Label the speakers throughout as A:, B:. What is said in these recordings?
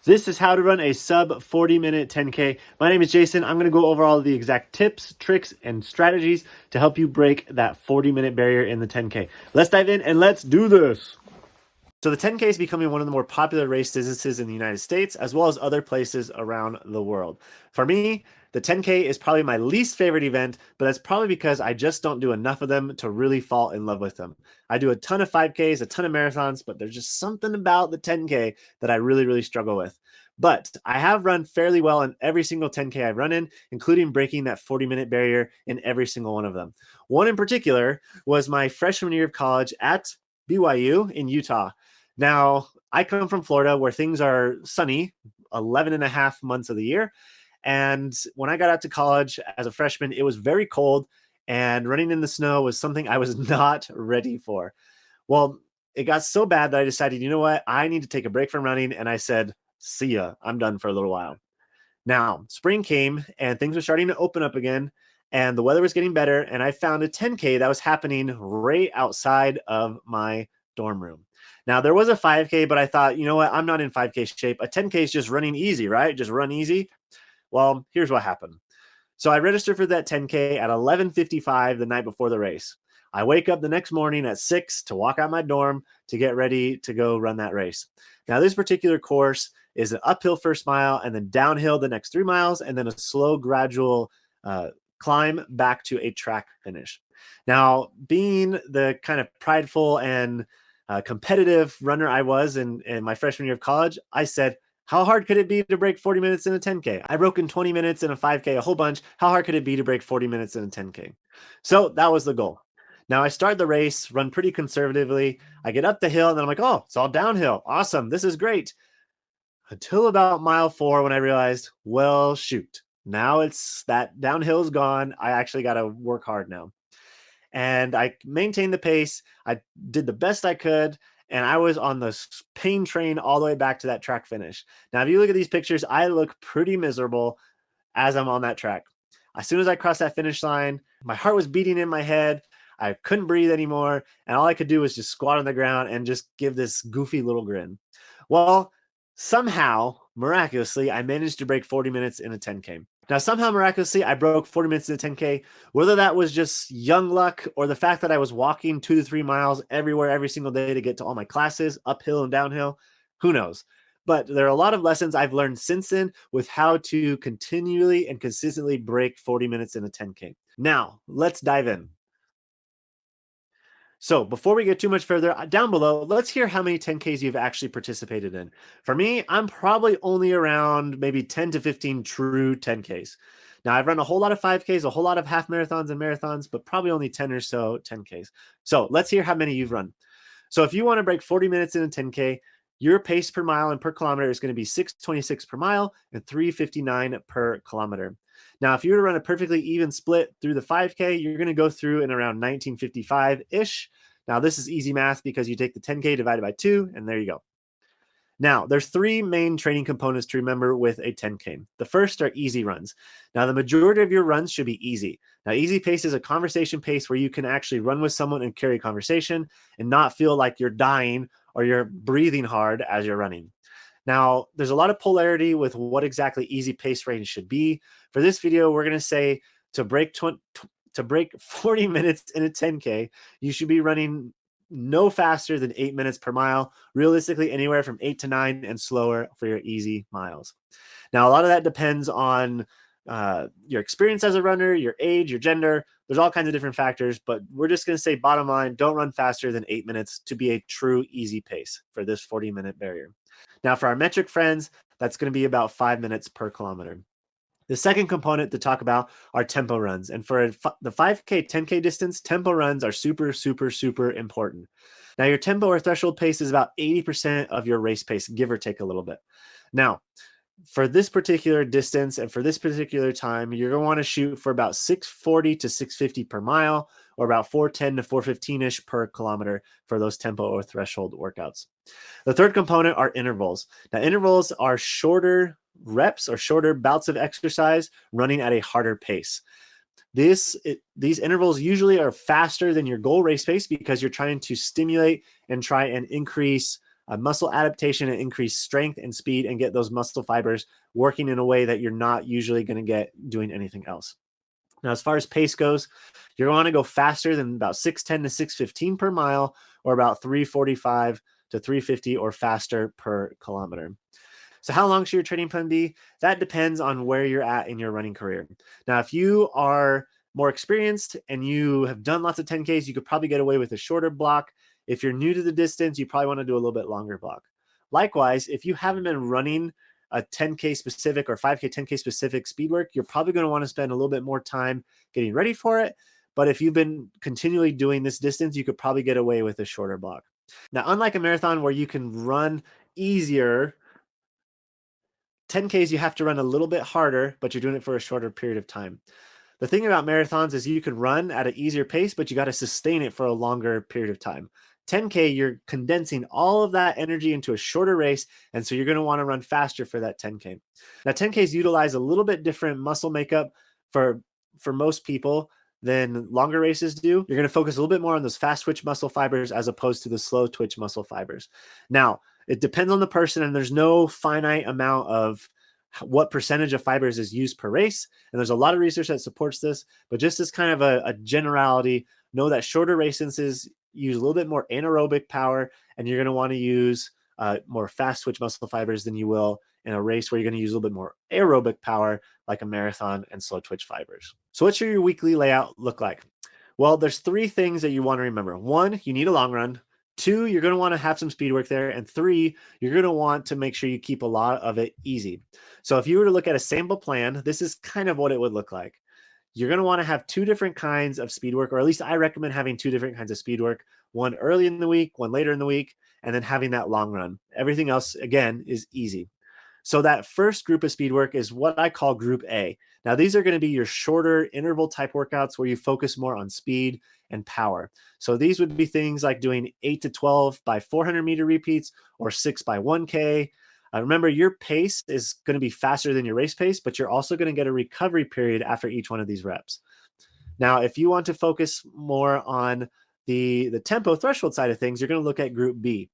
A: This is how to run a sub 40-minute 10K. My name is Jason. I'm going to go over all of the exact tips, tricks, and strategies to help you break that 40-minute barrier in the 10K. Let's dive in and let's do this. So the 10K is becoming one of the more popular race distances in the United States, as well as other places around the world. For me, the 10K is probably my least favorite event, but that's probably because I just don't do enough of them to really fall in love with them. I do a ton of 5Ks, a ton of marathons, but there's just something about the 10K that I really struggle with. But I have run fairly well in every single 10K I've run in, including breaking that 40-minute barrier in every single one of them. One in particular was my freshman year of college at BYU in Utah. Now, I come from Florida where things are sunny 11 and a half months of the year. And when I got out to college as a freshman, it was very cold, and running in the snow was something I was not ready for. Well, it got so bad that I decided, you know what? I need to take a break from running. And I said, see ya. I'm done for a little while. Now, spring came and things were starting to open up again, and the weather was getting better. And I found a 10K that was happening right outside of my dorm room. Now, there was a 5K, but I thought, you know what? I'm not in 5K shape. A 10K is just running easy, right? Just run easy. Well, here's what happened. So I registered for that 10K at 11:55 the night before the race. I wake up the next morning at 6 to walk out my dorm to get ready to go run that race. Now, this particular course is an uphill first mile and then downhill the next 3 miles and then a slow, gradual climb back to a track finish. Now, being the kind of prideful and competitive runner I was in my freshman year of college, I said, how hard could it be to break 40 minutes in a 10K? I broke in 20 minutes in a 5K, a whole bunch. How hard could it be to break 40 minutes in a 10K? So that was the goal. Now I start the race, run pretty conservatively. I get up the hill and then I'm like, oh, it's all downhill. Awesome. This is great. Until about mile 4 when I realized, well, shoot. Now it's that downhill is gone. I actually got to work hard now. And I maintained the pace. I did the best I could. And I was on the pain train all the way back to that track finish. Now, if you look at these pictures, I look pretty miserable as I'm on that track. As soon as I crossed that finish line, my heart was beating in my head. I couldn't breathe anymore. And all I could do was just squat on the ground and just give this goofy little grin. Well, somehow, miraculously, I managed to break 40 minutes in a 10K. Now, somehow, miraculously, I broke 40 minutes in a 10K. Whether that was just young luck or the fact that I was walking 2 to 3 miles everywhere every single day to get to all my classes, uphill and downhill, who knows? But there are a lot of lessons I've learned since then with how to continually and consistently break 40 minutes in a 10K. Now, let's dive in. So before we get too much further, down below, let's hear how many 10Ks you've actually participated in. For me, I'm probably only around maybe 10 to 15 true 10Ks. Now, I've run a whole lot of 5Ks, a whole lot of half marathons and marathons, but probably only 10 or so 10Ks. So let's hear how many you've run. So if you want to break 40 minutes in a 10K, your pace per mile and per kilometer is going to be 6:26 per mile and 3:59 per kilometer. Now, if you were to run a perfectly even split through the 5K, you're going to go through in around 1955-ish. Now, this is easy math because you take the 10K divided by 2, and there you go. Now, there's 3 main training components to remember with a 10K. The first are easy runs. Now, the majority of your runs should be easy. Now, easy pace is a conversation pace where you can actually run with someone and carry conversation and not feel like you're dying or you're breathing hard as you're running. Now, there's a lot of polarity with what exactly easy pace range should be. For this video, we're going to say to break 40 minutes in a 10K, you should be running no faster than 8 minutes per mile, realistically anywhere from 8 to 9 and slower for your easy miles. Now, a lot of that depends on your experience as a runner, your age, your gender. There's all kinds of different factors, but we're just going to say bottom line, don't run faster than 8 minutes to be a true easy pace for this 40-minute barrier. Now, for our metric friends, that's going to be about 5 minutes per kilometer. The second component to talk about are tempo runs. And for the 5K, 10K distance, tempo runs are super important. Now, your tempo or threshold pace is about 80% of your race pace, give or take a little bit. Now, for this particular distance and for this particular time, you're going to want to shoot for about 640 to 650 per mile or about 410 to 415-ish per kilometer for those tempo or threshold workouts. The third component are intervals. Now, intervals are shorter reps or shorter bouts of exercise running at a harder pace. These intervals usually are faster than your goal race pace because you're trying to stimulate and try and increase muscle adaptation and increase strength and speed and get those muscle fibers working in a way that you're not usually going to get doing anything else. Now, as far as pace goes, you're going to go faster than about 610 to 615 per mile, or about 345 to 350 or faster per kilometer. So how long should your training plan be? That depends on where you're at in your running career. Now, if you are more experienced and you have done lots of 10Ks, you could probably get away with a shorter block. If you're new to the distance, you probably want to do a little bit longer block. Likewise, if you haven't been running a 10K specific or 5K, 10K specific speed work, you're probably going to want to spend a little bit more time getting ready for it. But if you've been continually doing this distance, you could probably get away with a shorter block. Now, unlike a marathon where you can run easier, 10Ks, you have to run a little bit harder, but you're doing it for a shorter period of time. The thing about marathons is you can run at an easier pace, but you got to sustain it for a longer period of time. 10K, you're condensing all of that energy into a shorter race, and so you're going to want to run faster for that 10K. Now, 10Ks utilize a little bit different muscle makeup for most people than longer races do. You're going to focus a little bit more on those fast twitch muscle fibers as opposed to the slow twitch muscle fibers. Now, it depends on the person, and there's no finite amount of what percentage of fibers is used per race. And there's a lot of research that supports this, but just as kind of a generality, know that shorter race distances use a little bit more anaerobic power, and you're going to want to use more fast twitch muscle fibers than you will in a race where you're going to use a little bit more aerobic power, like a marathon, and slow twitch fibers. So what should your weekly layout look like? Well, there's three things that you want to remember. One, you need a long run. Two, you're going to want to have some speed work there. And three, you're going to want to make sure you keep a lot of it easy. So if you were to look at a sample plan, this is kind of what it would look like. You're going to want to have two different kinds of speed work, or at least I recommend having two different kinds of speed work, one early in the week, one later in the week, and then having that long run. Everything else, again, is easy. So that first group of speed work is what I call group A. Now, these are going to be your shorter interval type workouts where you focus more on speed and power. So these would be things like doing 8 to 12 by 400 meter repeats or 6 by 1K. Remember, your pace is going to be faster than your race pace, but you're also going to get a recovery period after each one of these reps. Now, if you want to focus more on the tempo threshold side of things, you're going to look at group B.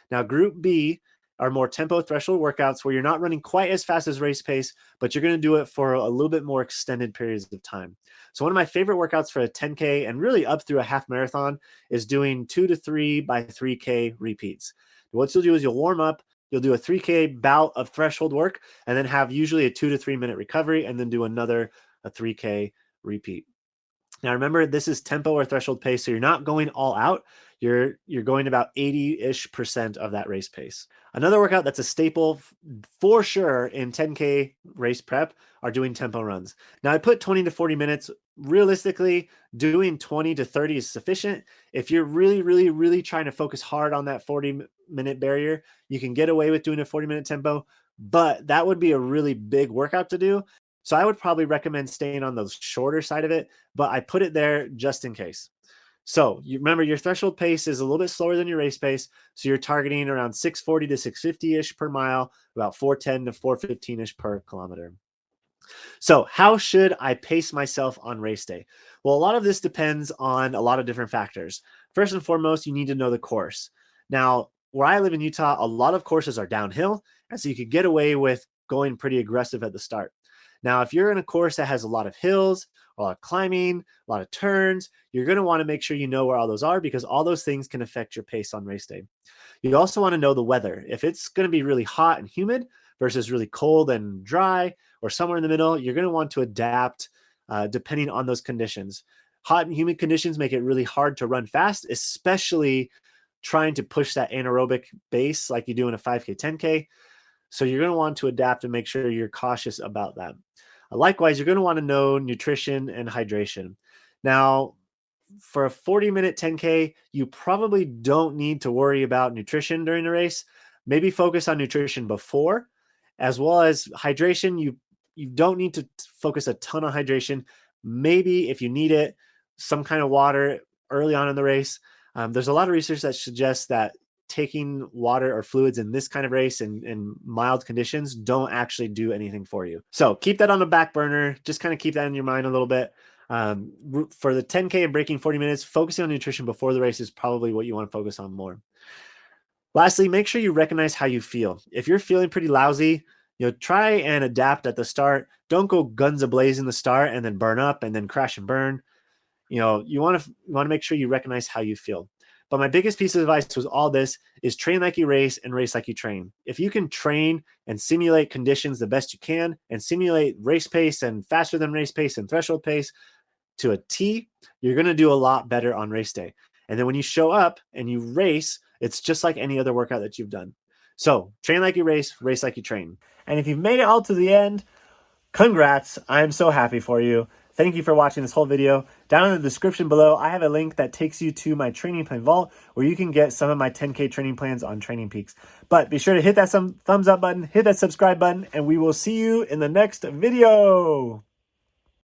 A: Now, group B are more tempo threshold workouts where you're not running quite as fast as race pace, but you're going to do it for a little bit more extended periods of time. So one of my favorite workouts for a 10K and really up through a half marathon is doing 2 to 3 by 3K repeats. What you'll do is you'll warm up, you'll do a 3K bout of threshold work, and then have usually a 2 to 3 minute recovery, and then do a 3K repeat. Now, remember, this is tempo or threshold pace, so you're not going all out. You're going about 80-ish% of that race pace. Another workout that's a staple for sure in 10K race prep are doing tempo runs. Now, I put 20 to 40 minutes. Realistically, doing 20 to 30 is sufficient. If you're really, really, really trying to focus hard on that 40-minute barrier, you can get away with doing a 40-minute tempo, but that would be a really big workout to do. So I would probably recommend staying on the shorter side of it, but I put it there just in case. So you remember your threshold pace is a little bit slower than your race pace. So you're targeting around 640 to 650-ish per mile, about 410 to 415-ish per kilometer. So how should I pace myself on race day? Well, a lot of this depends on a lot of different factors. First and foremost, you need to know the course. Now, where I live in Utah, a lot of courses are downhill, and so you could get away with going pretty aggressive at the start. Now, if you're in a course that has a lot of hills, a lot of climbing, a lot of turns, you're going to want to make sure you know where all those are because all those things can affect your pace on race day. You also want to know the weather. If it's going to be really hot and humid versus really cold and dry or somewhere in the middle, you're going to want to adapt depending on those conditions. Hot and humid conditions make it really hard to run fast, especially trying to push that anaerobic base like you do in a 5K, 10K. So you're going to want to adapt and make sure you're cautious about that. Likewise, you're going to want to know nutrition and hydration. Now, for a 40-minute 10K, you probably don't need to worry about nutrition during the race. Maybe focus on nutrition before, as well as hydration. You don't need to focus a ton on hydration. Maybe if you need it, some kind of water early on in the race. There's a lot of research that suggests that taking water or fluids in this kind of race in mild conditions don't actually do anything for you. So keep that on the back burner. Just kind of keep that in your mind a little bit. For the 10K and breaking 40 minutes, focusing on nutrition before the race is probably what you want to focus on more. Lastly, make sure you recognize how you feel. If you're feeling pretty lousy, try and adapt at the start. Don't go guns a-blaze in the start and then burn up and then crash and burn. You want to make sure you recognize how you feel. But my biggest piece of advice was all this is train like you race and race like you train. If you can train and simulate conditions the best you can and simulate race pace and faster than race pace and threshold pace to a T, you're going to do a lot better on race day. And then when you show up and you race, it's just like any other workout that you've done. So train like you race, race like you train. And if you've made it all to the end, congrats. I'm so happy for you. Thank you for watching this whole video. Down in the description below, I have a link that takes you to my training plan vault where you can get some of my 10K training plans on Training Peaks. But be sure to hit that thumbs up button, hit that subscribe button, and we will see you in the next video.